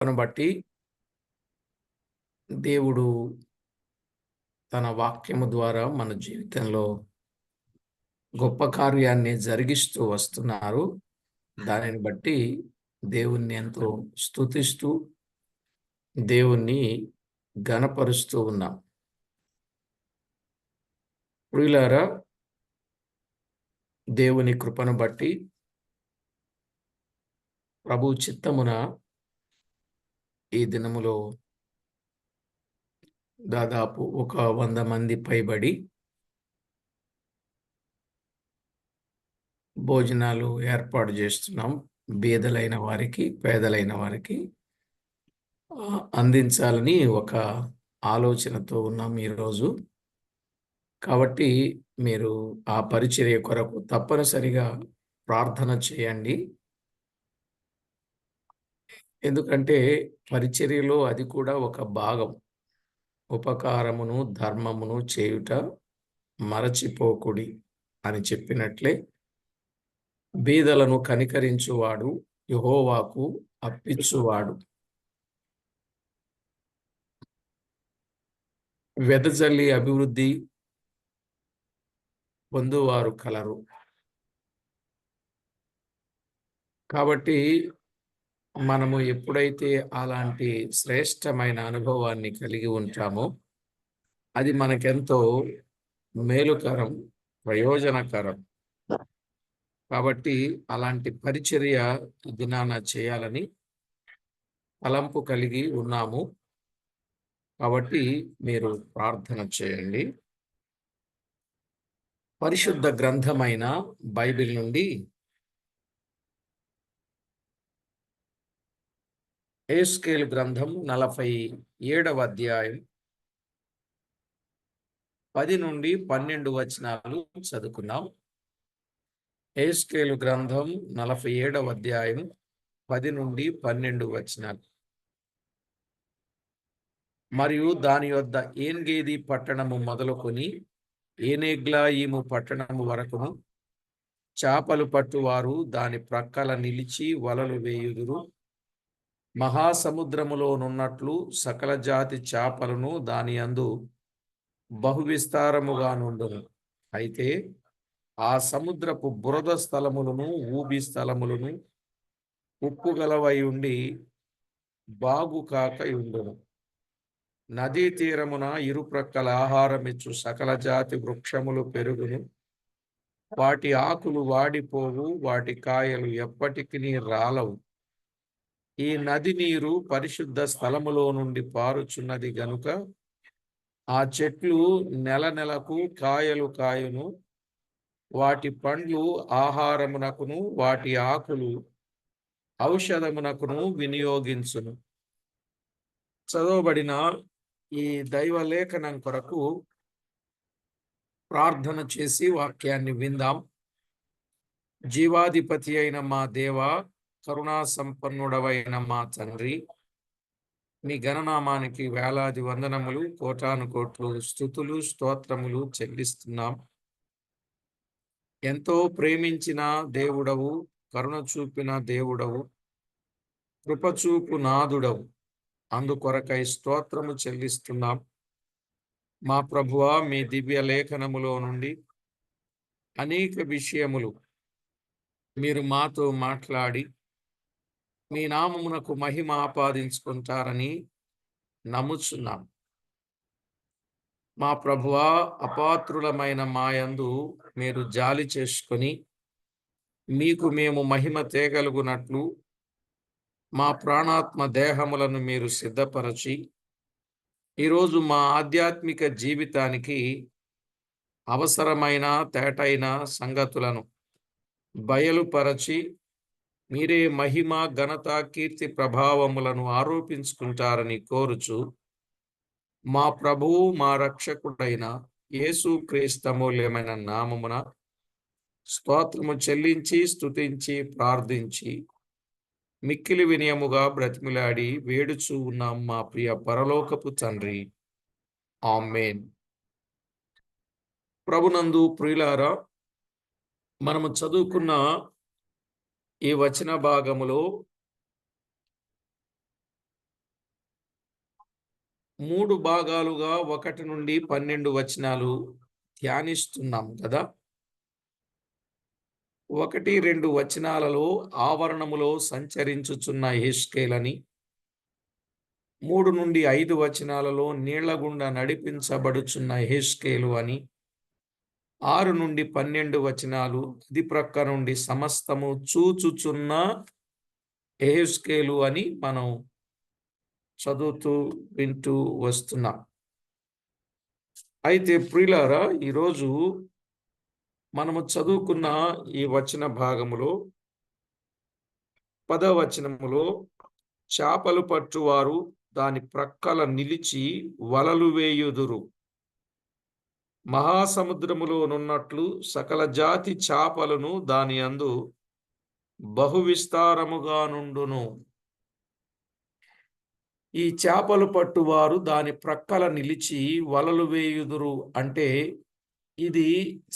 బట్టి దేవుడు తన వాక్యము ద్వారా మన జీవితంలో గొప్ప కార్యాన్ని జరిగిస్తూ వస్తున్నారు. దానిని బట్టి దేవుణ్ణి ఎంతో స్తుతిస్తూ దేవుణ్ణి ఘనపరుస్తూ ఉన్నాం. ప్రియులారా, దేవుని కృపను బట్టి ప్రభు చిత్తమున ఈ దినములో దాదాపు 100 మంది పైబడి భోజనాలు ఏర్పాటు చేస్తున్నాం. బీదలైన వారికి, పేదలైన వారికి అందించాలని ఒక ఆలోచనతో ఉన్నాం ఈరోజు. కాబట్టి మీరు ఆ పరిచర్య కొరకు తప్పనిసరిగా ప్రార్థన చేయండి. ఎందుకంటే పరిచర్యలో అది కూడా ఒక భాగం. ఉపకారమును, ధర్మమును చేయుట మరచిపోకుడి అని చెప్పినట్లే బీదలను కనికరించువాడు యెహోవాకు అప్పిచ్చువాడు. వెదజల్లి అభివృద్ధి పొందువారు కలరు. కాబట్టి మనము ఎప్పుడైతే అలాంటి శ్రేష్టమైన అనుభవాన్ని కలిగి ఉంటామో అది మనకెంతో మేలుకరం, ప్రయోజనకరం. కాబట్టి అలాంటి పరిచర్య ఈ దినాన చేయాలని తలంపు కలిగి ఉన్నాము. కాబట్టి మీరు ప్రార్థన చేయండి. పరిశుద్ధ గ్రంథమైన బైబిల్ నుండి యెహెజ్కేలు గ్రంథం 47వ అధ్యాయం 10 నుండి 12 వచనాలు చదువుకుందాం. యెహెజ్కేలు గ్రంథం 47వ అధ్యాయం 10 నుండి 12 వచనాలు. మరియు దాని యొద్ద ఏన్గేది పట్టణము మొదలుకొని ఏనేగ్లాయిము పట్టణము వరకును చేపలు పట్టువారు దాని ప్రక్కల నిలిచి వలలు వేయుదురు. మహాసముద్రములోనున్నట్లు సకల జాతి చేపలను దాని యందు బహువిస్తారముగా నుండును. అయితే ఆ సముద్రపు బురద స్థలములను, ఊబి స్థలములను ఉప్పుగలవై ఉండి బాగు కాక ఉండును. నదీ తీరమున ఇరుప్రక్కల ఆహారమిచ్చు సకల జాతి వృక్షములు పెరుగును. వాటి ఆకులు వాడిపోవు, వాటి కాయలు ఎప్పటికీ రాలవు. ఈ నది నీరు పరిశుద్ధ స్థలములో నుండి పారుచున్నది గనుక ఆ చెట్లు నెల నెలకు కాయలు కాయును. వాటి పండ్లు ఆహారమునకును, వాటి ఆకులు ఔషధమునకును వినియోగించును. చదవబడిన ఈ దైవ లేఖనం కొరకు ప్రార్థన చేసి వాక్యాన్ని విందాం. జీవాధిపతి అయిన మా దేవ, కరుణా సంపన్నుడవైన మా తండ్రి, మీ ఘననామానికి వేలాది వందనములు, కోటాను కోట్లు స్తుతులు, స్తోత్రములు చెల్లిస్తున్నాం. ఎంతో ప్రేమించిన దేవుడవు, కరుణ చూపిన దేవుడవు, కృపచూపు నాదుడవు, అందుకొరకై స్తోత్రము చెల్లిస్తున్నాం. మా ప్రభువా, మీ దివ్య లేఖనములో నుండి అనేక విషయములు మీరు మాతో మాట్లాడి మీ నామమునకు మహిమ ఆపాదించుకుంటారని నమ్ముచున్నాం. మా ప్రభువా, అపాత్రులమైన మాయందు మీరు జాలి చేసుకొని మీకు మేము మహిమ తేగలుగునట్లు మా ప్రాణాత్మ దేహములను మీరు సిద్ధపరచి ఈరోజు మా ఆధ్యాత్మిక జీవితానికి అవసరమైన తేటైన సంగతులను బయలుపరచి మీరే మహిమ, ఘనత, కీర్తి, ప్రభావములను ఆరోపించుకుంటారని కోరుచు మా ప్రభువు, మా రక్షకుడైన యేసు క్రీస్తు అమూల్యమైన నామమున స్తోత్రము చెల్లించి, స్తుతించి, ప్రార్థించి మిక్కిలి వినయముగా బ్రతిమిలాడి వేడుచూ ఉన్నాం మా ప్రియ పరలోకపు తండ్రి. ఆమేన్. ప్రభునందు ప్రియులారా, మనము చదువుకున్న ఈ వచన భాగములో 3 భాగాలుగా 1 నుండి 12 వచనాలు ధ్యానిస్తున్నాం కదా. 1, 2 వచనాలలో ఆవరణములో సంచరించుచున్న యెహెజ్కేలని, 3 నుండి 5 వచనాలలో నీళ్ల గుండా నడిపించబడుచున్న యెహెజ్కేలు అని, 6 నుండి 12 వచనాలు నది ప్రక్క నుండి సమస్తము చూచుచున్న యెహెజ్కేలు అని మనం చదువుతూ వింటూ వస్తున్నాం. అయితే ప్రియులారా, ఈరోజు మనము చదువుకున్న ఈ వచన భాగములో 10వ వచనములో చేపలు పట్టువారు దాని ప్రక్కల నిలిచి వలలు వేయుదురు. మహాసముద్రములో నున్నట్లు సకల జాతి చేపలను దాని అందు బహు విస్తారముగా నుండును. ఈ చేపలు పట్టువారు దాని ప్రక్కల నిలిచి వలలు వేయుదురు అంటే ఇది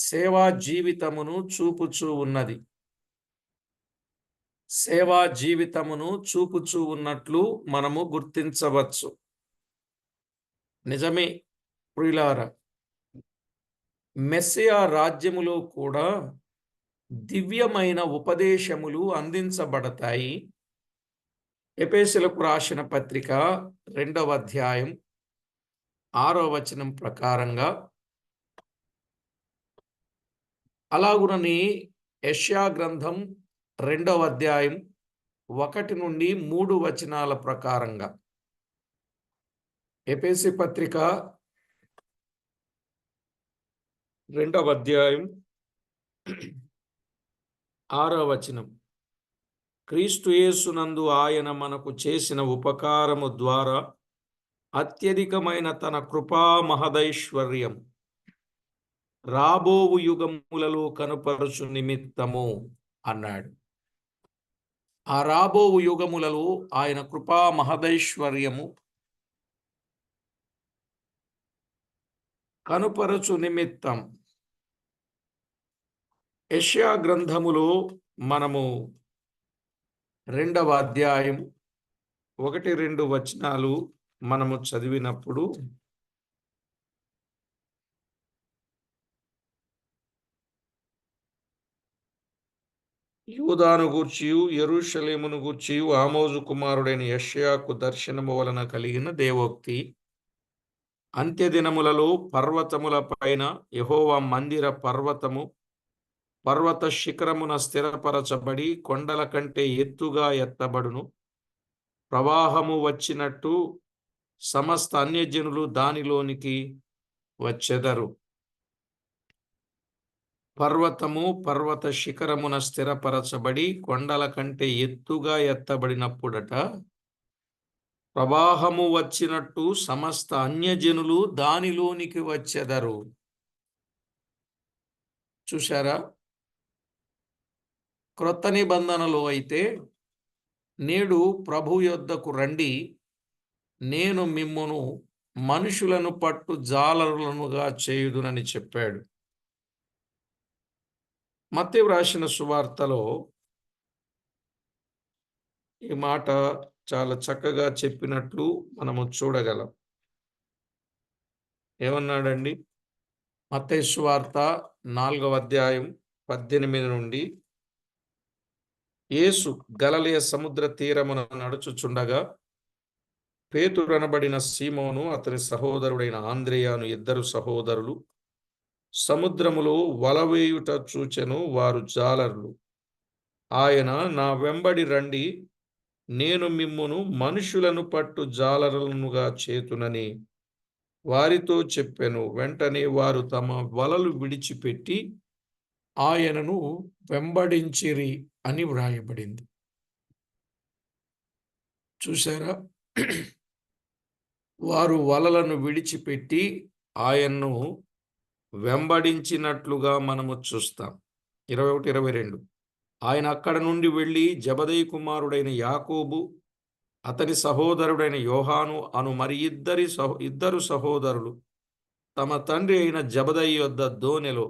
సేవా జీవితమును చూపుచూ ఉన్నది. సేవా జీవితమును చూపుచూ ఉన్నట్లు మనము గుర్తించవచ్చు. నిజమే ప్రియులారా, మెస్సియా రాజ్యములో కూడా దివ్యమైన ఉపదేశములు అందించబడతాయి. ఎఫెసీయులకు రాసిన పత్రిక 2వ అధ్యాయం 6వ వచనం ప్రకారంగా, అలాగునని యెషయా గ్రంథం 2వ అధ్యాయం 1 నుండి 3 వచనాల ప్రకారంగా, ఎఫెసీ పత్రిక 2వ అధ్యాయం 6వ వచనం, క్రీస్తు యేసునందు ఆయన మనకు చేసిన ఉపకారము ద్వారా అత్యధికమైన తన కృపా మహదైశ్వర్యం రాబోవు యుగములలో కనుపరచు నిమిత్తము అన్నాడు. ఆ రాబోవు యుగములలో ఆయన కృపా మహదైశ్వర్యము కనుపరచు నిమిత్తం. యెషయా గ్రంథములో మనము 2వ అధ్యాయం 1, 2 వచనాలు మనము చదివినప్పుడు యూదాను గూర్చియు యెరూషలేమును గూర్చియు ఆమోజు కుమారుడైన యెషయాకు దర్శనము వలన కలిగిన దేవోక్తి, అంత్యదినములలో పర్వతముల పైన యెహోవా మందిర పర్వతము పర్వత శిఖరమున స్థిరపరచబడి కొండల కంటే ఎత్తుగా ఎత్తబడును. ప్రవాహము వచ్చినట్టు సమస్త అన్యజనులు దానిలోనికి వచ్చెదరు. పర్వతము పర్వత శిఖరమున స్థిరపరచబడి కొండల కంటే ఎత్తుగా ఎత్తబడినప్పుడట ప్రవాహము వచ్చినట్టు సమస్త అన్యజనులు దానిలోనికి వచ్చెదరు. చూశారా? క్రొత్త నిబంధనలో అయితే నేడు ప్రభు యొద్దకు రండి, నేను మిమ్మును మనుషులను పట్టు జాలరులనుగా చేయుదునని చెప్పాడు. మత్తయి రాసిన సువార్తలో ఈ మాట చాలా చక్కగా చెప్పినట్లు మనము చూడగలం. ఏమన్నాడండి? మత్తయి సువార్త 4వ అధ్యాయం 18 నుండి, యేసు గలిలయ సముద్ర తీరమున నడుచుచుండగా పేతురనబడిన సీమోను అతని సహోదరుడైన ఆంద్రెయాను ఇద్దరు సహోదరులు సముద్రములో వలవేయుట చూచెను. వారు జాలరులు. ఆయన, నా వెంబడి రండి, నేను మిమ్మును మనుషులను పట్టు జాలరులనుగా చేతునని వారితో చెప్పెను. వెంటనే వారు తమ వలలు విడిచిపెట్టి ఆయనను వెంబడించిరి అని వ్రాయబడింది. చూసారా? వారు వలలను విడిచిపెట్టి ఆయన్ను వెంబడించినట్లుగా మనము చూస్తాం. 21, 22. ఆయన అక్కడ నుండి వెళ్ళి జెబెదయి కుమారుడైన యాకోబు, అతని సహోదరుడైన యోహాను అను మరి ఇద్దరు సహోదరులు తమ తండ్రి అయిన జెబెదయి యొద్ద దోనెలో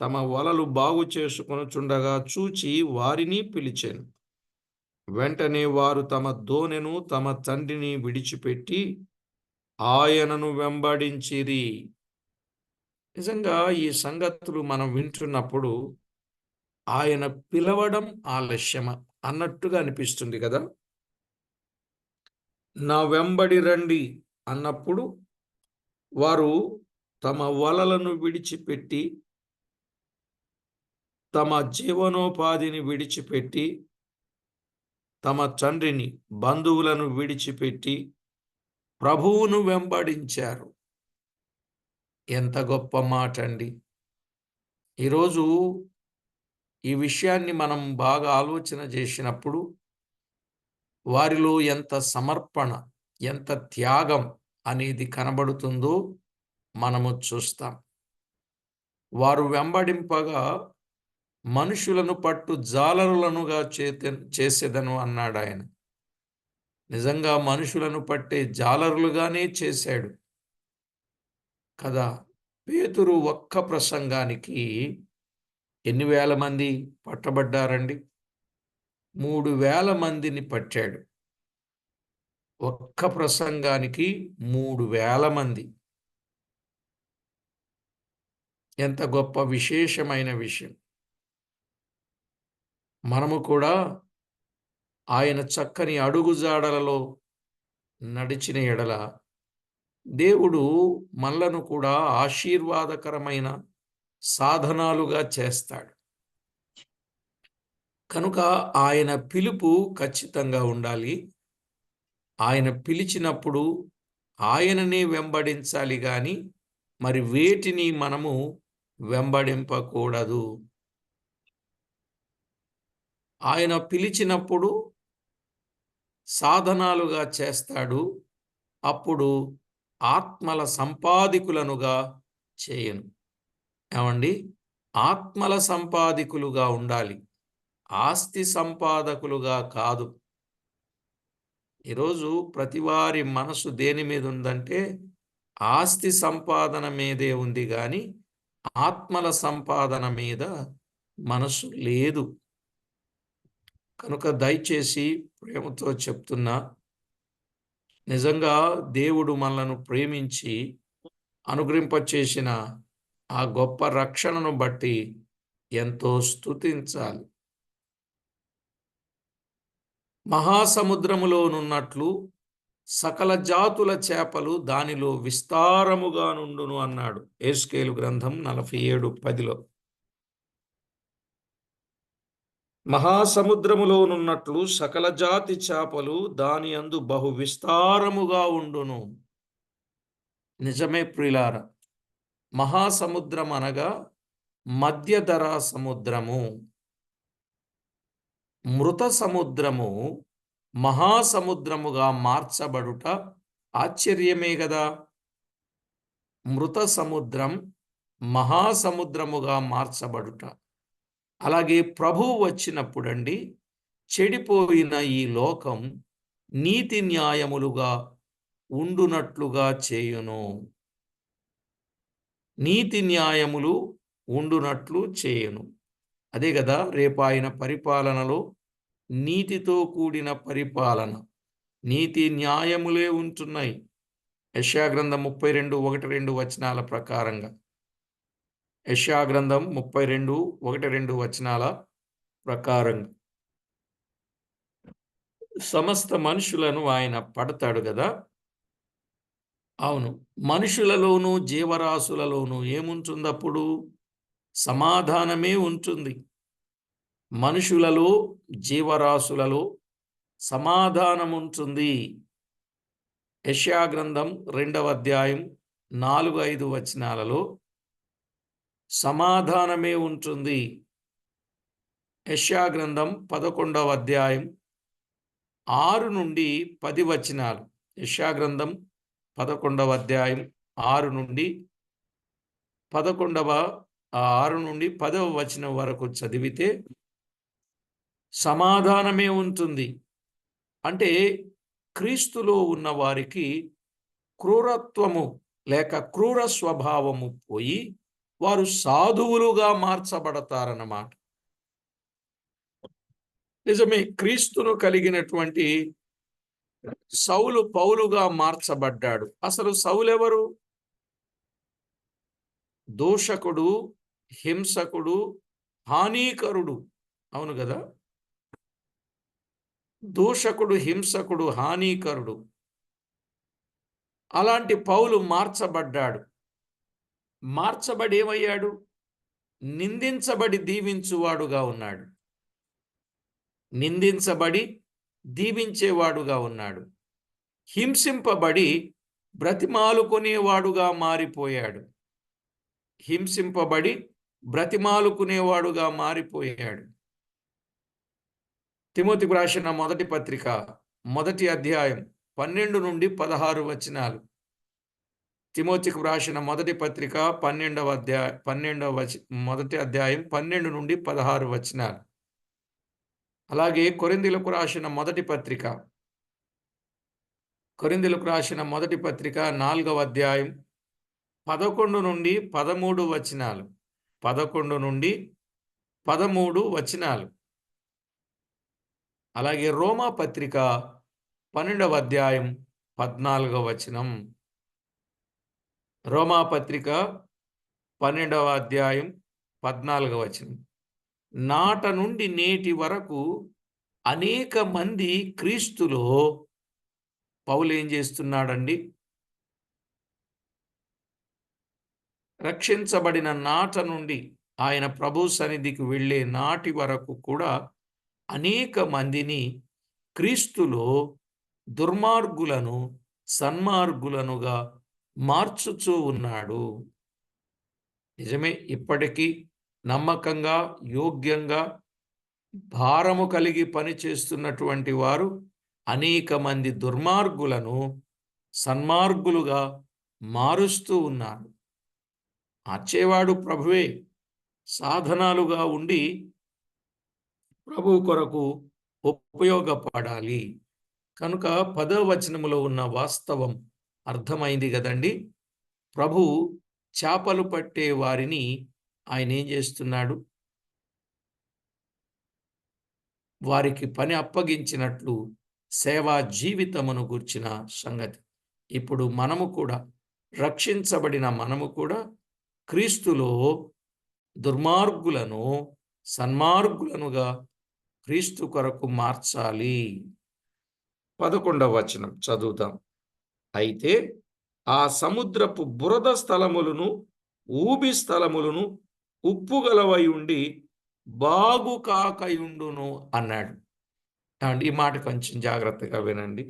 తమ వలలు బాగు చేసుకొనుచుండగా చూచి వారిని పిలిచెను. వెంటనే వారు తమ దోనెను తమ తండ్రిని విడిచిపెట్టి ఆయనను వెంబడించిరి. నిజంగా ఈ సంగతులు మనం వింటున్నప్పుడు ఆయన పిలవడం ఆలస్యమ అన్నట్టుగా అనిపిస్తుంది కదా. నా వెంబడి రండి అన్నప్పుడు వారు తమ వలలను విడిచిపెట్టి, తమ జీవనోపాధిని విడిచిపెట్టి, తమ తండ్రిని, బంధువులను విడిచిపెట్టి ప్రభువును వెంబడించారు. ఎంత గొప్ప మాట అండి. ఈరోజు ఈ విషయాన్ని మనం బాగా ఆలోచన చేసినప్పుడు వారిలో ఎంత సమర్పణ, ఎంత త్యాగం అనేది కనబడుతుందో మనము చూస్తాం. వారు వెంబడింపగా మనుషులను పట్టు జాలరులనుగా చేసేదను అన్నాడు ఆయన. నిజంగా మనుషులను పట్టే జాలరులుగానే చేశాడు కదా. పేతురు ఒక్క ప్రసంగానికి ఎన్ని వేల మంది పట్టబడ్డారండి? 3,000 మందిని పట్టాడు. ఒక్క ప్రసంగానికి 3,000 మంది. ఎంత గొప్ప విశేషమైన విషయం. మనము కూడా ఆయన చక్కని అడుగుజాడలలో నడిచిన ఎడల దేవుడు మనలను కూడా ఆశీర్వాదకరమైన సాధనాలుగా చేస్తాడు. కనుక ఆయన పిలుపు ఖచ్చితంగా ఉండాలి. ఆయన పిలిచినప్పుడు ఆయననే వెంబడించాలి గాని మరి వేటిని మనము వెంబడింపకూడదు. ఆయన పిలిచినప్పుడు సాధనాలుగా చేస్తాడు. అప్పుడు ఆత్మల సంపాదికులనుగా చేయను. ఏమండి? ఆత్మల సంపాదికులుగా ఉండాలి, ఆస్తి సంపాదకులుగా కాదు. ఈరోజు ప్రతివారి మనసు దేని మీద ఉందంటే ఆస్తి సంపాదన మీదే ఉంది కానీ ఆత్మల సంపాదన మీద మనసు లేదు. కనుక దయచేసి ప్రేమతో చెప్తున్నా, నిజంగా దేవుడు మనలను ప్రేమించి అనుగ్రహింపచేసిన ఆ గొప్ప రక్షణను బట్టి ఎంతో స్తుతించాలి. మహాసముద్రములోనున్నట్లు సకల జాతుల చేపలు దానిలో విస్తారముగా నుండును అన్నాడు. యెహెజ్కేలు గ్రంథం 47:10లో. మహాసముద్రములోనున్నట్లు సకల జాతి చేపలు దాని యందు బహు విస్తారముగా ఉండును. నిజమే ప్రియులారా. మహాసముద్రం అనగా మధ్యధరా సముద్రము. మృత సముద్రము మహాసముద్రముగా మార్చబడుట ఆశ్చర్యమే గదా. మృత సముద్రం మహాసముద్రముగా మార్చబడుట. అలాగే ప్రభువు వచ్చినప్పుడండి చెడిపోయిన ఈ లోకం నీతి న్యాయములుగా ఉండునట్లుగా చేయును. నీతి న్యాయములు ఉండునట్లు చేయును. అదే కదా రేపు ఆయన పరిపాలనలో నీతితో కూడిన పరిపాలన, నీతి న్యాయములే ఉంటున్నాయి. యెషయా గ్రంథం 32:1-2 వచనాల ప్రకారంగా. యెషయా గ్రంథం 32:1-2 వచనాల ప్రకారంగా సమస్త మనుషులను ఆయన పడతాడు కదా. అవును, మనుషులలోనూ జీవరాశులలోనూ ఏముంటుందప్పుడు? సమాధానమే ఉంటుంది. మనుషులలో, జీవరాశులలో సమాధానం ఉంటుంది. యెషయా గ్రంథం 2వ అధ్యాయం 4-5 వచనాలలో సమాధానమే ఉంటుంది. యెషయా గ్రంథం 11వ అధ్యాయం 6-10 వచనాలు. యెషయా గ్రంథం 11వ అధ్యాయం 6-10వ వచనం వరకు చదివితే సమాధానమే ఉంటుంది. అంటే క్రీస్తులో ఉన్న వారికి క్రూరత్వము లేక క్రూర స్వభావము పోయి వారు సాధువులుగా మార్చబడతారన్నమాట. నిజమే, క్రీస్తును కలిగినటువంటి సౌలు పౌలుగా మార్చబడ్డాడు. అసలు సౌలు ఎవరు? దూషకుడు, హింసకుడు, హానికరుడు. అవును కదా? దూషకుడు, హింసకుడు, హానికరుడు. అలాంటి పౌలు మార్చబడ్డాడు. మార్చబడి ఏమయ్యాడు? నిందించబడి దీవించువాడుగా ఉన్నాడు. నిందించబడి దీవించేవాడుగా ఉన్నాడు. హింసింపబడి బ్రతిమాలుకునేవాడుగా మారిపోయాడు. హింసింపబడి బ్రతిమాలుకునేవాడుగా మారిపోయాడు. తిమోతికి రాసిన మొదటి పత్రిక 1వ అధ్యాయం 12 నుండి 16 వచనాలు. తిమోతికి రాసిన మొదటి పత్రిక 1వ అధ్యాయం 12 నుండి 16 వచనాలు. అలాగే కొరింథీయులకు రాసిన మొదటి పత్రిక 4వ అధ్యాయం 11 నుండి 13 వచనాలు. 11 నుండి 13 వచనాలు. అలాగే రోమా పత్రిక 12వ అధ్యాయం 14వ వచనం. రోమా పత్రిక 12వ అధ్యాయం 14వ వచనం. నాట నుండి నేటి వరకు అనేక మంది క్రీస్తులో పౌలు ఏం చేస్తున్నాడండి? రక్షించబడిన నాట నుండి ఆయన ప్రభు సన్నిధికి వెళ్ళే నాటి వరకు కూడా అనేక మందిని క్రీస్తులో దుర్మార్గులను సన్మార్గులనుగా మార్చుచూ ఉన్నాడు. నిజమే, ఇప్పటికీ నమ్మకంగా, యోగ్యంగా, భారము కలిగి పనిచేస్తున్నటువంటి వారు అనేక మంది దుర్మార్గులను సన్మార్గులుగా మారుస్తూ ఉన్నారు. మార్చేవాడు ప్రభువే. సాధనాలుగా ఉండి ప్రభు కొరకు ఉపయోగపడాలి. కనుక 10వ వచనములో ఉన్న వాస్తవం అర్థమైంది కదండి. ప్రభు చేపలు పట్టే వారిని ఆయన ఏం చేస్తున్నాడు? వారికి పని అప్పగించినట్లు సేవా జీవితమును గూర్చిన సంగతి. ఇప్పుడు మనము కూడా, రక్షించబడిన మనము కూడా క్రీస్తులో దుర్మార్గులను సన్మార్గులనుగా క్రీస్తు కొరకు మార్చాలి. 11వ వచనం చదువుదాం. అయితే ఆ సముద్రపు బురద స్థలములను, ఊబి స్థలములను ఉప్పుగలవై ఉండి బాగు కాకయుండును అన్నాడు. అండి, ఈ మాట కొంచెం జాగ్రత్తగా వినండి.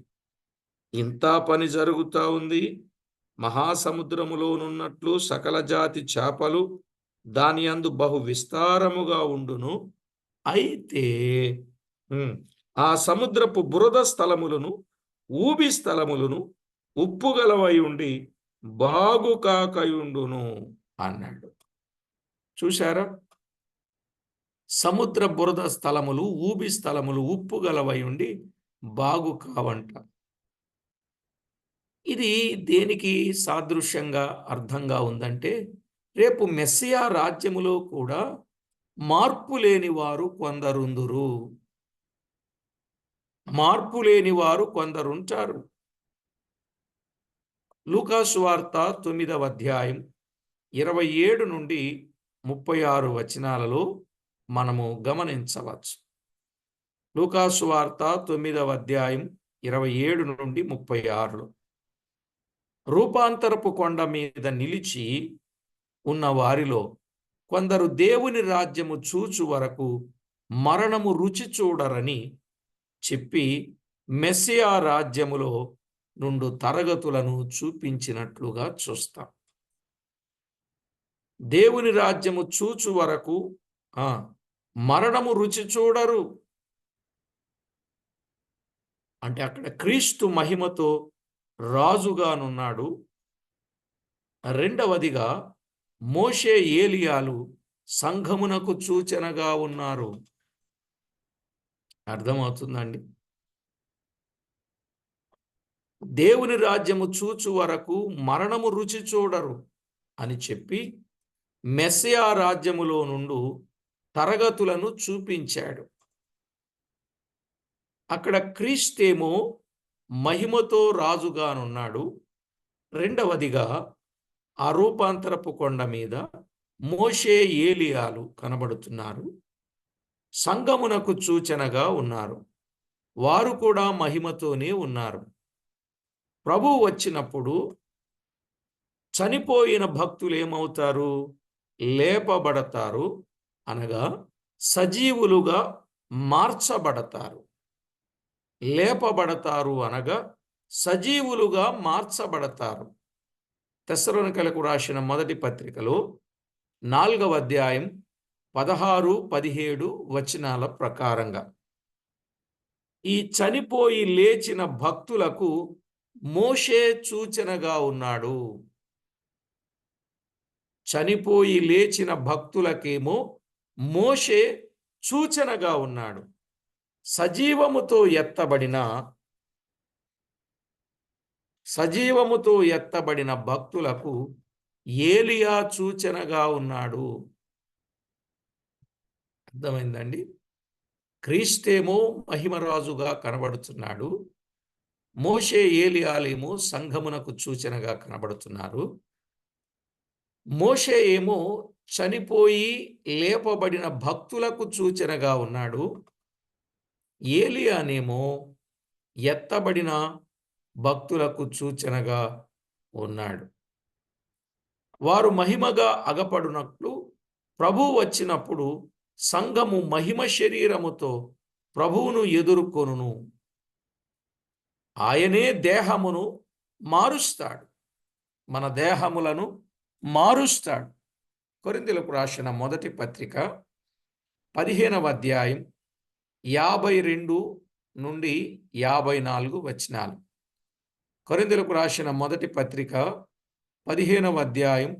ఇంత పని జరుగుతూ ఉంది. మహాసముద్రములోనున్నట్లు సకల జాతి చేపలు దాని యందు బహు విస్తారముగా ఉండును. అయితే ఆ సముద్రపు బురద స్థలములను, ఊబి స్థలములను ఉప్పుగలవై ఉండి బాగు కాకయుండును అన్నాడు. చూశారా? సముద్ర బురద స్థలములు, ఊబి స్థలములు ఉప్పుగలవై ఉండి బాగు కావంట. ఇది దేనికి సాదృశ్యంగా అర్థంగా ఉందంటే, రేపు మెస్సియా రాజ్యములో కూడా మార్పు లేని వారు కొందరుందురు. మార్పు లేని వారు కొందరుంటారు. లూకా సువార్త 9వ అధ్యాయం 27 నుండి 36 వచనాలలో మనము గమనించవచ్చు. లూకా సువార్త 9వ అధ్యాయం 27 నుండి 36లో రూపాంతరపు కొండ మీద నిలిచి ఉన్న వారిలో కొందరు దేవుని రాజ్యము చూచు వరకు మరణము రుచి చూడరని చెప్పి మెస్సియా రాజ్యములో నుండు తరగతులను చూపించినట్లుగా చూస్తాం. దేవుని రాజ్యము చూచు వరకు మరణము రుచి చూడరు అంటే అక్కడ క్రీస్తు మహిమతో రాజుగానున్నాడు. రెండవదిగా మోషే, ఏలియాలు సంఘమునకు సూచనగా ఉన్నారు. అర్థమవుతుందండి? దేవుని రాజ్యము చూచు వరకు మరణము రుచి చూడరు అని చెప్పి మెస్సియా రాజ్యములో నుండి తరగతులను చూపించాడు. అక్కడ క్రీస్తేమో మహిమతో రాజుగానున్నాడు. రెండవదిగా ఆ రూపాంతరపు కొండ మీద మోషే ఏలియాలు కనబడుతున్నారు. సంగమునకు సూచనగా ఉన్నారు. వారు కూడా మహిమతోనే ఉన్నారు. ప్రభువు వచ్చినప్పుడు చనిపోయిన భక్తులు ఏమవుతారు? లేపబడతారు, అనగా సజీవులుగా మార్చబడతారు. లేపబడతారు అనగా సజీవులుగా మార్చబడతారు. తెస్సలోనికలకు రాసిన మొదటి పత్రికలో 4వ అధ్యాయం 16, 17 వచనాల ప్రకారంగా ఈ చనిపోయి లేచిన భక్తులకు మోషే సూచనగా ఉన్నాడు. చనిపోయి లేచిన భక్తులకేమో మోషే సూచనగా ఉన్నాడు. సజీవముతో ఎత్తబడిన భక్తులకు ఏలియా సూచనగా ఉన్నాడు. అర్థమైందండి? క్రీస్తేమో మహిమరాజుగా కనబడుతున్నాడు. మోషే ఏలియాలేమో సంఘమునకు సూచనగా కనబడుతున్నారు. మోషే ఏమో చనిపోయి లేపబడిన భక్తులకు సూచనగా ఉన్నాడు. ఏలియానేమో ఎత్తబడిన భక్తులకు సూచనగా ఉన్నాడు. వారు మహిమగా అగపడునట్లు ప్రభువు వచ్చినప్పుడు సంఘము మహిమ శరీరముతో ప్రభువును ఎదుర్కొనును. ఆయనే దేహమును మారుస్తాడు. మన దేహములను మారుస్తాడు. కొరింథీయులకు రాసిన మొదటి పత్రిక 15వ అధ్యాయం 52 నుండి 54 వచనాలు. కొరింథీయులకు రాసిన మొదటి పత్రిక 15వ అధ్యాయం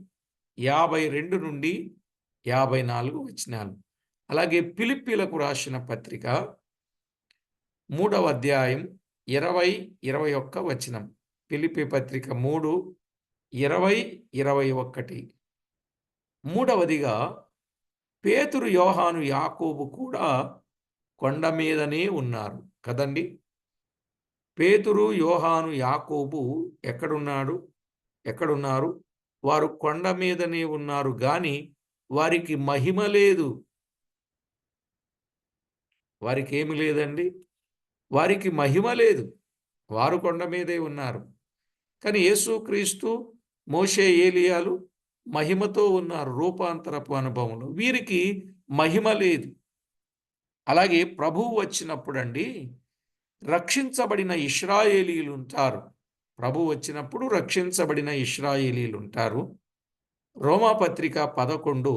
52 నుండి 54 వచనాలు. అలాగే ఫిలిప్పీలకు రాసిన పత్రిక 3వ అధ్యాయం 20, 21 వచనం. ఫిలిప్పీ పత్రిక 3, 20, 21. మూడవదిగా పేతురు, యోహాను, యాకోబు కూడా కొండ మీదనే ఉన్నారు కదండి. పేతురు, యోహాను, యాకోబు ఎక్కడున్నారు? వారు కొండ మీదనే ఉన్నారు గాని వారికి మహిమ లేదు. వారికి ఏమి లేదండి? వారికి మహిమ లేదు. వారు కొండ మీదే ఉన్నారు. కానీ యేసుక్రీస్తు, మోషే, ఏలియాలు మహిమతో ఉన్నారు రూపాంతరపు అనుభవంలో. వీరికి మహిమ లేదు. అలాగే ప్రభువు వచ్చినప్పుడండి రక్షించబడిన ఇశ్రాయేలీలు ఉంటారు. ప్రభువు వచ్చినప్పుడు రక్షించబడిన ఇశ్రాయేలీలు ఉంటారు. రోమాపత్రిక 11,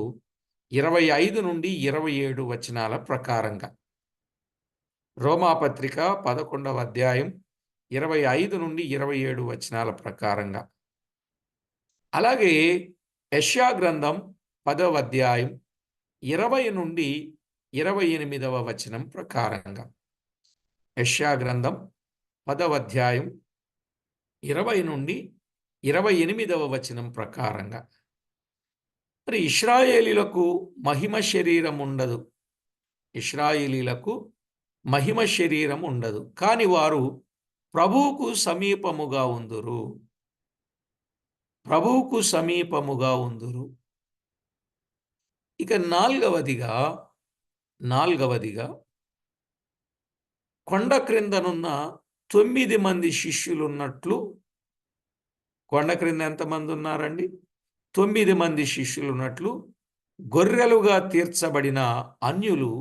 25 నుండి 27 వచనాల ప్రకారంగా. రోమాపత్రిక 11వ అధ్యాయం 25 నుండి 27 వచనాల ప్రకారంగా. అలాగే యెషయా గ్రంథం 10వ అధ్యాయం 20 నుండి 28వ వచనం ప్రకారంగా. యెషయా గ్రంథం 10వ అధ్యాయం 20 నుండి 28వ వచనం ప్రకారంగా. మరి ఇశ్రాయేలీలకు మహిమ శరీరం ఉండదు. ఇశ్రాయేలీలకు మహిమ శరీరం ఉండదు. కానీ వారు ప్రభువుకు సమీపముగా ఉందురు. ప్రభువుకు సమీపముగా ఉందురు. ఇక నాల్గవదిగా కొండ క్రిందనున్న 9 మంది శిష్యులు ఉన్నట్లు, కొండ క్రింద ఎంతమంది ఉన్నారండి? 9 మంది శిష్యులు ఉన్నట్లు గొర్రెలుగా తీర్చబడిన అన్యులు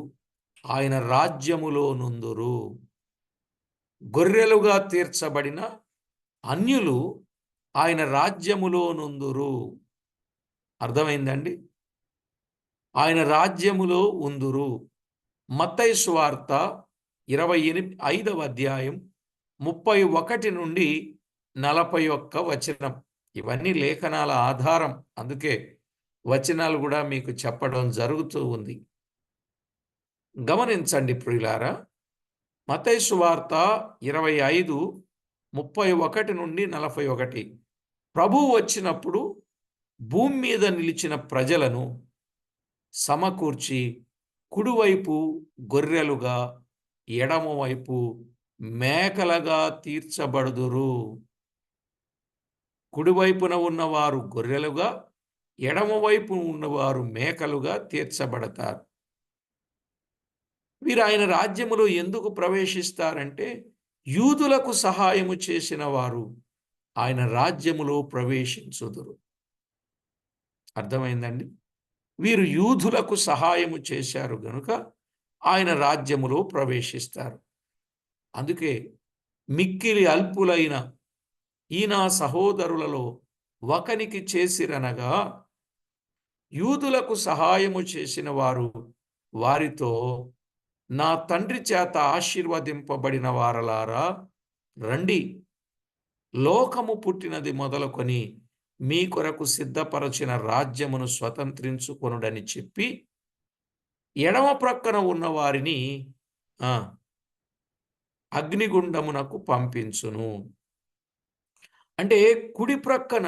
ఆయన రాజ్యములో నుందురు. గొర్రెలుగా తీర్చబడిన అన్యులు ఆయన రాజ్యములో నుందురు. అర్థమైందండి? ఆయన రాజ్యములో ఉందురు. మత్తయి సువార్త 25వ అధ్యాయం 31 నుండి 41 వచనం. ఇవన్నీ లేఖనాల ఆధారం. అందుకే వచనాలు కూడా మీకు చెప్పడం జరుగుతూ ఉంది. గమనించండి ప్రియులారా. మత్తయి సువార్త 25, 31 నుండి 41. ప్రభువు వచ్చినప్పుడు భూమి మీద నిలిచిన ప్రజలను సమకూర్చి కుడివైపు గొర్రెలుగా, ఎడమవైపు మేకలుగా తీర్చబడుదురు. కుడివైపున ఉన్నవారు గొర్రెలుగా, ఎడమవైపు ఉన్నవారు మేకలుగా తీర్చబడతారు. వీరు ఆయన రాజ్యములో ఎందుకు ప్రవేశిస్తారంటే, యూదులకు సహాయము చేసిన వారు ఆయన రాజ్యములో ప్రవేశించుదురు. అర్థమైందండి? వీరు యూదులకు సహాయము చేశారు గనుక ఆయన రాజ్యములో ప్రవేశిస్తారు. అందుకే మిక్కిలి అల్పులైన ఈ నా సహోదరులలో ఒకనికి చేసిరనగా, యూదులకు సహాయము చేసిన వారు వారితో, నా తండ్రి చేత ఆశీర్వదింపబడిన వారలారా రండి, లోకము పుట్టినది మొదలుకొని మీ కొరకు సిద్ధపరచిన రాజ్యమును స్వతంత్రించుకొనుడని చెప్పి ఎడమ ప్రక్కన ఉన్న వారిని అగ్నిగుండమునకు పంపించును. అంటే కుడి ప్రక్కన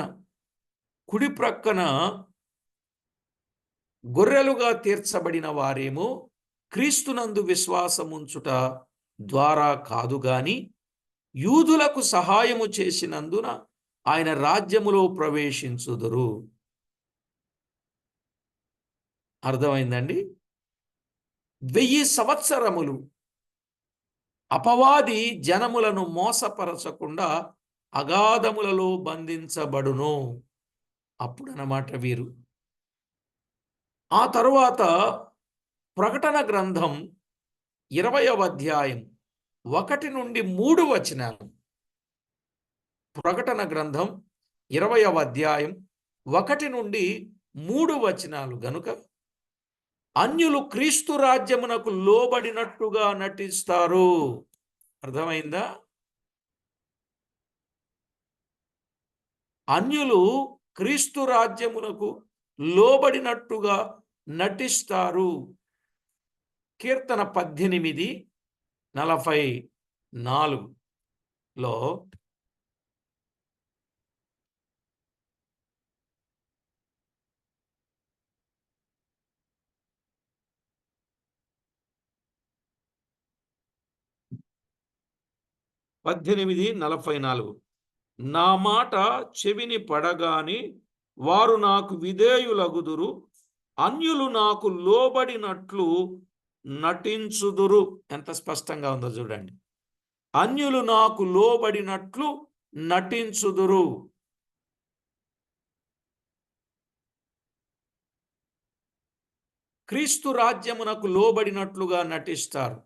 గొర్రెలుగా తీర్చబడిన వారేమో క్రీస్తునందు విశ్వాసముంచుట ద్వారా కాదు గాని యూదులకు సహాయము చేసినందున ఆయన రాజ్యములో ప్రవేశించుదురు. అర్థమైందండి? 1000 సంవత్సరములు అపవాది జనములను మోసపరచకుండా అగాధములలో బంధించబడును. అప్పుడన్నమాట వీరు. ఆ తరువాత ప్రకటన గ్రంథం 20వ అధ్యాయం 1 నుండి 3 వచనాలు. ప్రకటన గ్రంథం 20వ అధ్యాయం 1 నుండి 3 వచనాలు గనుక అన్యులు క్రీస్తు రాజ్యమునకు లోబడినట్టుగా నటిస్తారు. అర్థమైందా? అన్యులు క్రీస్తు రాజ్యమునకు లోబడినట్టుగా నటిస్తారు. కీర్తన 18:44లో నా మాట చెవిని పడగాని వారు నాకు విధేయులగుదురు, అన్యులు నాకు లోబడినట్లు నటించుదురు. ఎంత స్పష్టంగా ఉందో చూడండి. అన్యులు నాకు లోబడినట్లు నటించుదురు. క్రీస్తు రాజ్యమునకు లోబడినట్లుగా నటిస్తారు.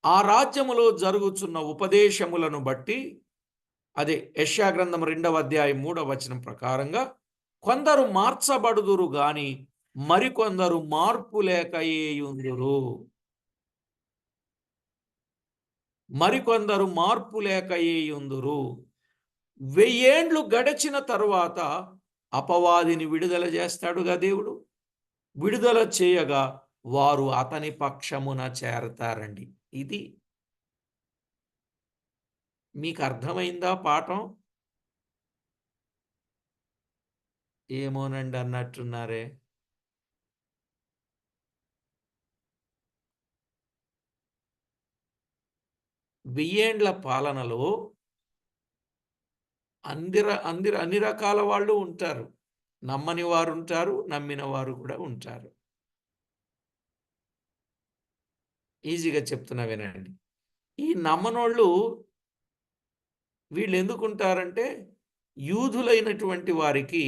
ఆ రాజ్యములో జరుగుతున్న ఉపదేశములను బట్టి, అదే యెషయా గ్రంథం 2వ అధ్యాయం 3వ వచనం ప్రకారంగా, కొందరు మార్చబడుదురు గాని మరికొందరు మార్పు లేకయేయుందురు. మరికొందరు మార్పు లేకయేయుందురు. 1000 ఏండ్లు గడిచిన తరువాత అపవాదిని విడుదల చేస్తాడుగా దేవుడు. విడుదల చేయగా వారు అతని పక్షమున చేరతారండి. ఇది మీకు అర్థమైందా పాఠం? ఏమోనండి అన్నట్టున్నారే. వెయ్యేండ్ల పాలనలో అన్ని రకాల వాళ్ళు ఉంటారు. నమ్మని వారు ఉంటారు, నమ్మిన వారు కూడా ఉంటారు. ఈజీగా చెప్తున్నా వినండి. ఈ నమ్మనోళ్ళు వీళ్ళు ఎందుకుంటారంటే యూదులైనటువంటి వారికి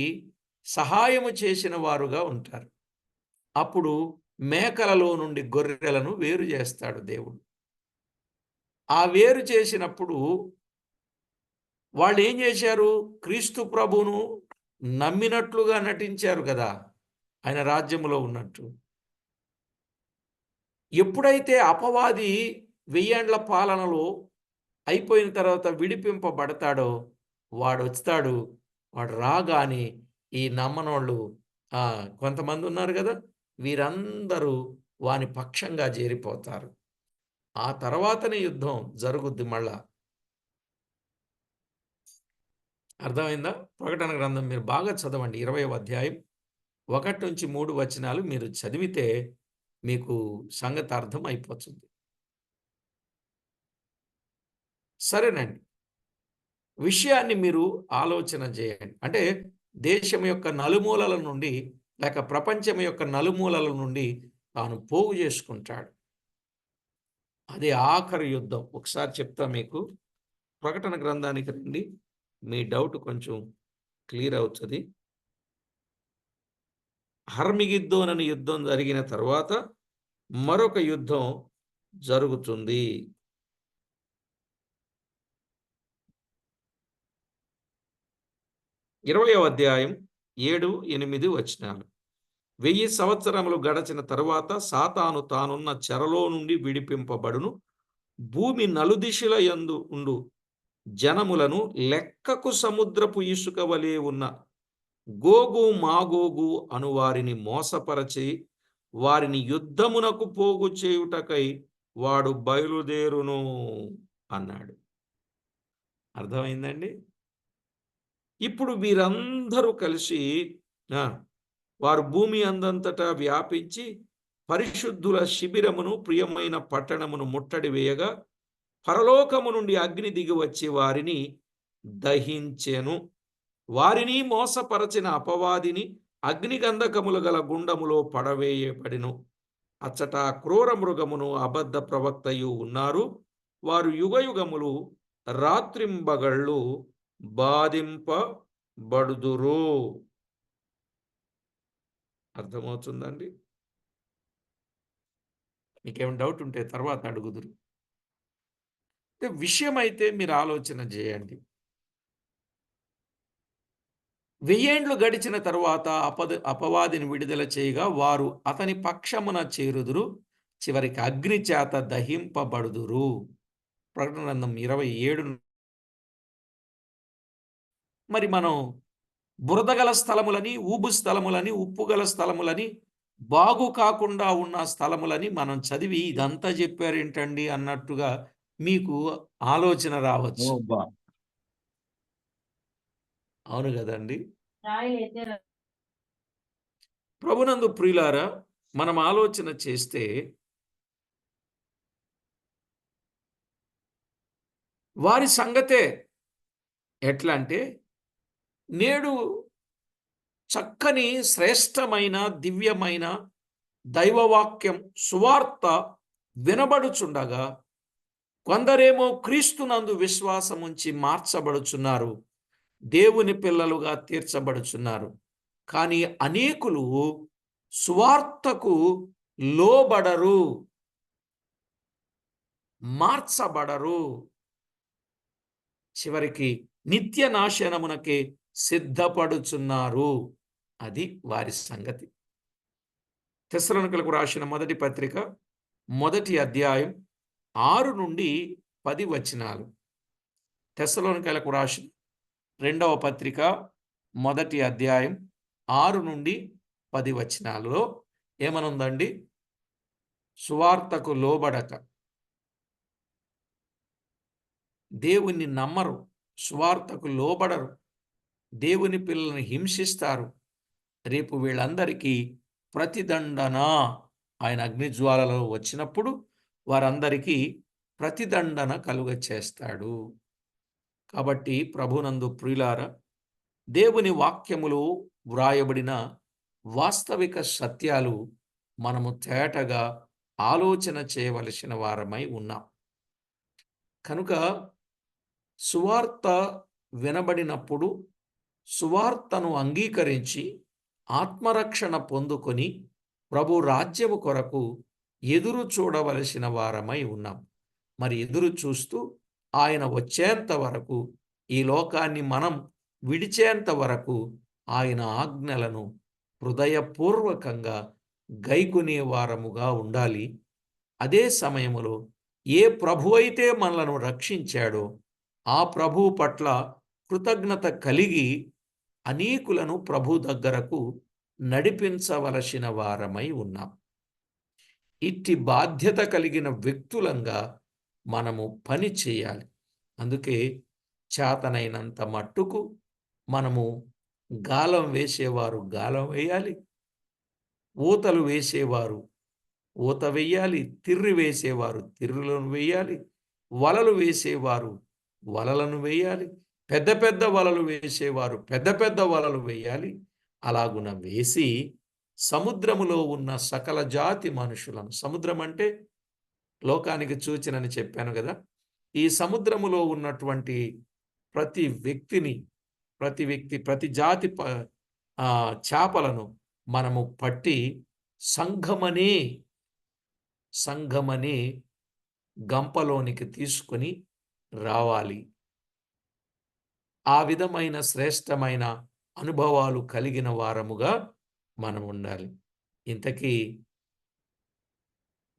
సహాయము చేసిన వారుగా ఉంటారు. అప్పుడు మేకలలో నుండి గొర్రెలను వేరు చేస్తాడు దేవుడు. ఆ వేరు చేసినప్పుడు వాళ్ళు ఏం చేశారు? క్రీస్తు ప్రభువును నమ్మినట్లుగా నటించారు కదా, ఆయన రాజ్యములో ఉన్నట్టు. ఎప్పుడైతే అపవాది 1000 ఏండ్ల పాలనలో అయిపోయిన తర్వాత విడిపింపబడతాడో వాడు వస్తాడు. వాడు రాగానే ఈ నమ్మనోళ్ళు కొంతమంది ఉన్నారు కదా, వీరందరూ వాని పక్షంగా చేరిపోతారు. ఆ తర్వాతనే యుద్ధం జరుగుద్ది మళ్ళా. అర్థమైందా? ప్రకటన గ్రంథం మీరు బాగా చదవండి. 20వ అధ్యాయం 1 నుంచి 3 వచనాలు మీరు చదివితే మీకు సంగతి అర్థం అయిపోతుంది. సరేనండి. విషయాన్ని మీరు ఆలోచన చేయండి. అంటే దేశం యొక్క నలుమూలల నుండి లేక ప్రపంచం యొక్క నలుమూలల నుండి తాను పోగు చేసుకుంటాడు. అది ఆఖరి యుద్ధం. ఒకసారి చెప్తా మీకు. ప్రకటన గ్రంథానికి రండి. మీ డౌట్ కొంచెం క్లియర్ అవుతది. హర్మిగిద్దోన్ అనే యుద్ధం జరిగిన తర్వాత మరొక యుద్ధం జరుగుతుంది. 20వ అధ్యాయం 7, 8 వచనాలు. 1000 సంవత్సరములు గడచిన తరువాత సాతాను తానున్న చెరలో నుండి విడిపింపబడును. భూమి నలుదిశల యందు ఉండు జనములను లెక్కకు సముద్రపు ఇసుక వలె ఉన్న గోగు మాగోగు అను వారిని మోసపరచి వారిని యుద్ధమునకు పోగు చేయుటకై వాడు బయలుదేరును అన్నాడు. అర్థమైందండి? ఇప్పుడు వీరందరూ కలిసి వారు భూమి అందంతటా వ్యాపించి పరిశుద్ధుల శిబిరమును ప్రియమైన పట్టణమును ముట్టడి వేయగా పరలోకము నుండి అగ్ని దిగి వచ్చి వారిని దహించెను. వారిని మోసపరచిన అపవాదిని అగ్నిగంధకములు గల గుండములో పడవేయబడిను. అచ్చట క్రూర మృగమును అబద్ధ ప్రవక్తయు ఉన్నారు. వారు యుగయుగములు రాత్రింబగళ్ళు బాధింపబడుదురు. అర్థమవుతుందండి? మీకేమైనా డౌట్ ఉంటే తర్వాత అడుగుదురు. విషయం అయితే మీరు ఆలోచన చేయండి. 1000 ఏండ్లు గడిచిన తరువాత అపవాదిని విడుదల చేయగా వారు అతని పక్షమున చేరుదురు. చివరికి అగ్ని చేత దహింపబడుదురు. ప్రకటన గ్రంథం 27. మరి మనం బురదగల స్థలములని, ఊబు స్థలములని, ఉప్పుగల స్థలములని, బాగు కాకుండా ఉన్న స్థలములని మనం చదివి ఇదంతా చెప్పారేంటండి అన్నట్టుగా మీకు ఆలోచన రావచ్చు. అవును కదండి? ప్రభునందు ప్రియులారా, మనం ఆలోచన చేస్తే వారి సంగతే ఎట్లా అంటే, నేడు చక్కని శ్రేష్టమైన దివ్యమైన దైవవాక్యం సువార్త వినబడుచుండగా కొందరేమో క్రీస్తునందు విశ్వాసముంచి మార్చబడుచున్నారు, దేవుని పిల్లలుగా తీర్చబడుచున్నారు. కానీ అనేకులు సువార్తకు లోబడరు, మార్చబడరు. చివరికి నిత్య నాశనమునకే సిద్ధపడుచున్నారు. అది వారి సంగతి. తెస్సలోనికలకు రాసిన మొదటి పత్రిక 1వ అధ్యాయం 6 నుండి 10 వచనాలు. తెస్సలోనికలకు రాసిన 2వ పత్రిక 1వ అధ్యాయం 6 నుండి 10 వచనాలలో ఏమనుందండి? సువార్తకు లోబడక దేవుణ్ణి నమ్మరు, సువార్తకు లోబడరు, దేవుని పిల్లల్ని హింసిస్తారు. రేపు వీళ్ళందరికీ ప్రతిదండన, ఆయన అగ్నిజ్వాలలో వచ్చినప్పుడు వారందరికీ ప్రతిదండన కలుగ చేస్తాడు. కాబట్టి ప్రభునందు ప్రియులారా, దేవుని వాక్యములో వ్రాయబడిన వాస్తవిక సత్యాలు మనము తేటగా ఆలోచన చేయవలసిన వారమై ఉన్నాం. కనుక సువార్త వినబడినప్పుడు సువార్తను అంగీకరించి ఆత్మరక్షణ పొందుకొని ప్రభు రాజ్యము కొరకు ఎదురు చూడవలసిన వారమై ఉన్నాం. మరి ఎదురు చూస్తూ ఆయన వచ్చేంత వరకు, ఈ లోకాన్ని మనం విడిచేంత వరకు ఆయన ఆజ్ఞలను హృదయపూర్వకంగా గైకొనే వారముగా ఉండాలి. అదే సమయములో ఏ ప్రభు అయితే మనలను రక్షించాడో ఆ ప్రభువు పట్ల కృతజ్ఞత కలిగి అనేకులను ప్రభు దగ్గరకు నడిపించవలసిన వారమై ఉన్నాం. ఇట్టి బాధ్యత కలిగిన వ్యక్తులంగా మనము పని చేయాలి. అందుకే చేతనైనంత మట్టుకు మనము గాలం వేసేవారు గాలం వేయాలి, ఊతలు వేసేవారు ఊత వేయాలి, తిర్రి వేసేవారు తిర్రులను వేయాలి, వలలు వేసేవారు వలలను వేయాలి. పెద్ద పెద్ద వలలు వేసేవారు పెద్ద పెద్ద వలలు వేయాలి. అలాగున వేసి సముద్రములో ఉన్న సకల జాతి మనుషులను, సముద్రం అంటే లోకానికి సూచనని చెప్పాను కదా! ఈ సముద్రములో ఉన్నటువంటి ప్రతి వ్యక్తిని, ప్రతి జాతి చేపలను మనము పట్టి సంఘమనే గంపలోనికి తీసుకొని రావాలి. ఆ విధమైన శ్రేష్టమైన అనుభవాలు కలిగిన వారముగా మనం ఉండాలి. ఇంతకీ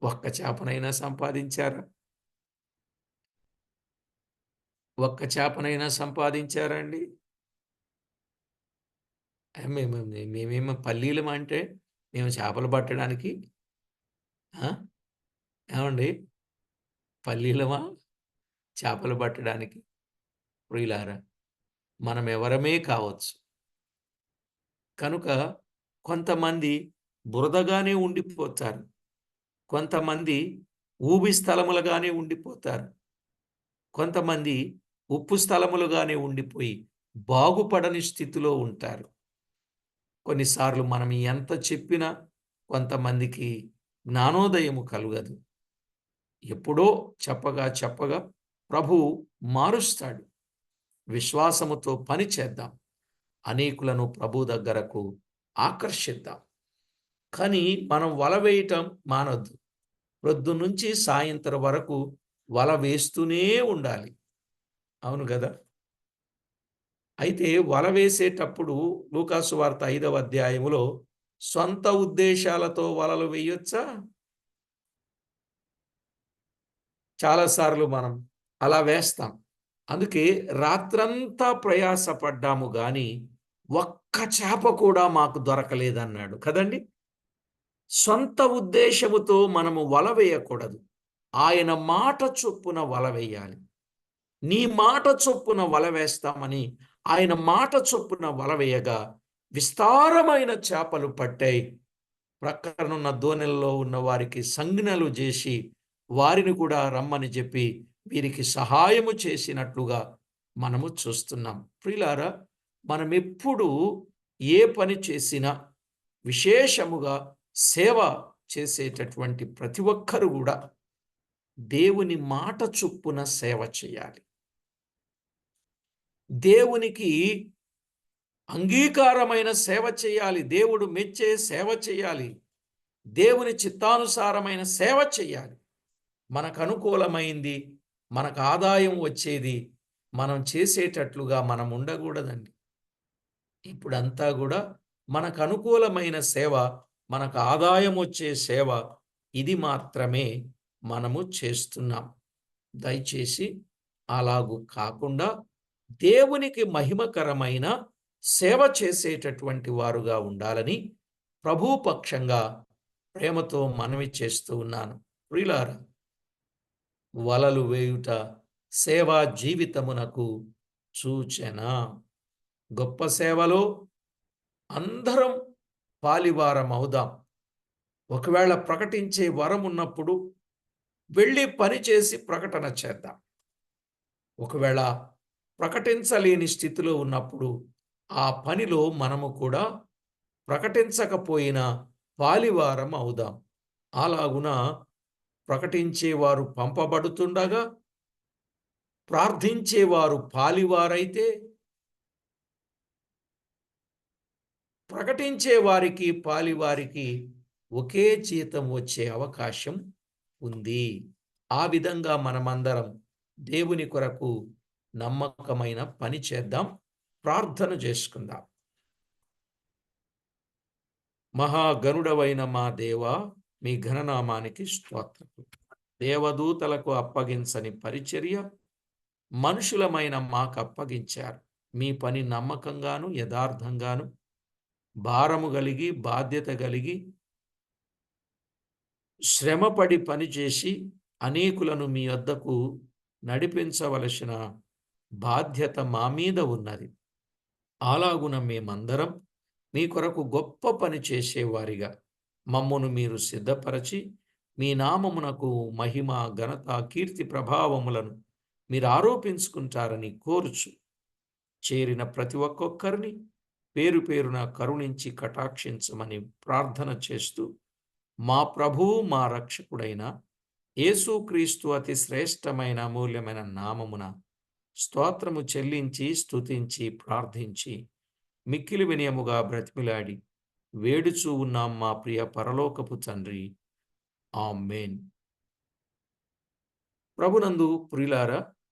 ఒక్క చేపనైనా సంపాదించారా? ఒక్క చేపనైనా సంపాదించారా అండి? మేమేమో పల్లీలమా అంటే మేము చేపలు పట్టడానికి ఏమండి? పల్లీలమా చేపలు పట్టడానికి? ప్రియులారా, మనం ఎవరమే కావచ్చు. కనుక కొంతమంది బురదగానే ఉండిపోతారు. కొంతమంది ఊబి స్థలములుగానే ఉండిపోతారు. కొంతమంది ఉప్పు స్థలములుగానే ఉండిపోయి బాగుపడని స్థితిలో ఉంటారు. కొన్నిసార్లు మనం ఎంత చెప్పినా కొంతమందికి జ్ఞానోదయము కలుగదు. ఎప్పుడో చెప్పగా ప్రభువు మారుస్తాడు. విశ్వాసముతో పని చేద్దాం. అనేకులను ప్రభు దగ్గరకు ఆకర్షిద్దాం. కానీ మనం వల వేయటం మానొద్దు. ప్రొద్దునుంచి సాయంత్రం వరకు వల వేస్తూనే ఉండాలి. అవును గదా! అయితే వల వేసేటప్పుడు లూకాసు వార్త 5వ అధ్యాయములో సొంత ఉద్దేశాలతో వలలు వేయొచ్చా? చాలాసార్లు మనం అలా వేస్తాం. అందుకే రాత్రంతా ప్రయాసపడ్డాము గాని ఒక్క చేప కూడా మాకు దొరకలేదన్నాడు కదండి. సొంత ఉద్దేశముతో మనము వల వేయకూడదు. ఆయన మాట చొప్పున వల వేయాలి. నీ మాట చొప్పున వల వేస్తామని ఆయన మాట చొప్పున వల వేయగా విస్తారమైన చేపలు పట్టాయి. ప్రక్కనున్న దోణెల్లో ఉన్న వారికి సంజ్ఞలు చేసి వారిని కూడా రమ్మని చెప్పి వీరికి సహాయము చేసినట్లుగా మనము చూస్తున్నాం. ప్రియులారా, మనమెప్పుడు ఏ పని చేసినా విశేషముగా సేవ చేసేటటువంటి ప్రతి ఒక్కరు కూడా దేవుని మాట చొప్పున సేవ చేయాలి. దేవునికి అంగీకారమైన సేవ చేయాలి. దేవుడు మెచ్చే సేవ చేయాలి. దేవుని చిత్తానుసారమైన సేవ చేయాలి. మనకు అనుకూలమైంది, మనకు ఆదాయం వచ్చేది మనం చేసేటట్లుగా మనం ఉండకూడదండి. ఇప్పుడంతా కూడా మనకు అనుకూలమైన సేవ, మనకు ఆదాయం వచ్చే సేవ, ఇది మాత్రమే మనము చేస్తున్నాం. దయచేసి అలాగూ కాకుండా దేవునికి మహిమకరమైన సేవ చేసేటటువంటి వారుగా ఉండాలని ప్రభు పక్షంగా ప్రేమతో మనవి చేస్తూ ఉన్నాను. ప్రియులారా, వలలు వేయుట సేవా జీవితమునకు సూచన. గొప్ప సేవలో అందరం పాలివారం అవుదాం. ఒకవేళ ప్రకటించే వరం ఉన్నప్పుడు వెళ్ళి పనిచేసి ప్రకటన చేద్దాం. ఒకవేళ ప్రకటించలేని స్థితిలో ఉన్నప్పుడు ఆ పనిలో మనము కూడా ప్రకటించకపోయినా పాలివారం అవుదాం. అలాగున ప్రకటించేవారు పంపబడుతుండగా ప్రార్థించేవారు పాలివారైతే ప్రకటించే వారికి పాలివారికి ఒకే జీతం వచ్చే అవకాశం ఉంది. ఆ విధంగా మనమందరం దేవుని కొరకు నమ్మకమైన పని చేద్దాం. ప్రార్థన చేసుకుందాం. మహాగణుడవైన మా దేవా, మీ ఘననామానికి స్తోత్రము. దేవదూతలకు అప్పగించని పరిచర్య మనుషులమైన మాకు అప్పగించారు. మీ పని నమ్మకంగాను యథార్థంగాను భారము కలిగి బాధ్యత కలిగి శ్రమపడి పనిచేసి అనేకులను మీ వద్దకు నడిపించవలసిన బాధ్యత మా మీద ఉన్నది. అలాగున మేమందరం మీ కొరకు గొప్ప పని చేసేవారిగా మమ్మను మీరు సిద్ధపరచి మీ నామమునకు మహిమ ఘనత కీర్తి ప్రభావములను మీరు ఆరోపించుకుంటారని కోరుచు చేరిన ప్రతి ఒక్కొక్కరిని పేరు పేరున కరుణించి కటాక్షించమని ప్రార్థన చేస్తూ మా ప్రభువు మా రక్షకుడైన యేసుక్రీస్తు అతి శ్రేష్టమైన అమూల్యమైన నామమున స్తోత్రము చెల్లించి స్తుతించి ప్రార్థించి మిక్కిలి వినయముగా బ్రతిమిలాడి వేడుచూ ఉన్నాం మా ప్రియ పరలోకపు తండ్రి. ఆమేన్. ప్రభునందు ప్రియులారా,